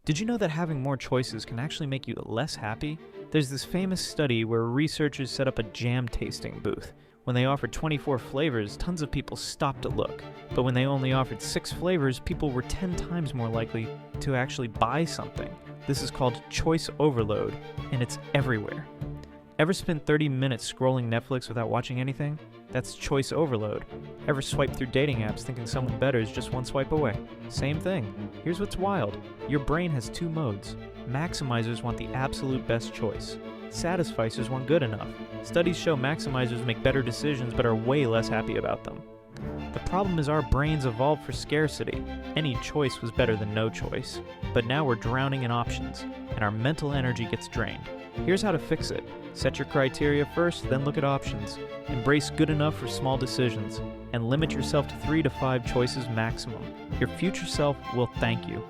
Did you know that having more choices can actually make you less happy? There's this famous study where researchers set up a jam tasting booth. When they offered 24 flavors, tons of people stopped to look. But when they only offered 6 flavors, people were 10 times more likely to actually buy something. This is called choice overload, and it's everywhere. Ever spent 30 minutes scrolling Netflix without watching anything? That's choice overload. Ever swipe through dating apps thinking someone better is just one swipe away? Same thing. Here's what's wild. Your brain has 2 modes. Maximizers want the absolute best choice. Satisficers want good enough. Studies show maximizers make better decisions but are way less happy about them. The problem is our brains evolved for scarcity. Any choice was better than no choice. But now we're drowning in options, and our mental energy gets drained. Here's how to fix it. Set your criteria first, then look at options. Embrace good enough for small decisions, and limit yourself to 3 to 5 choices maximum. Your future self will thank you.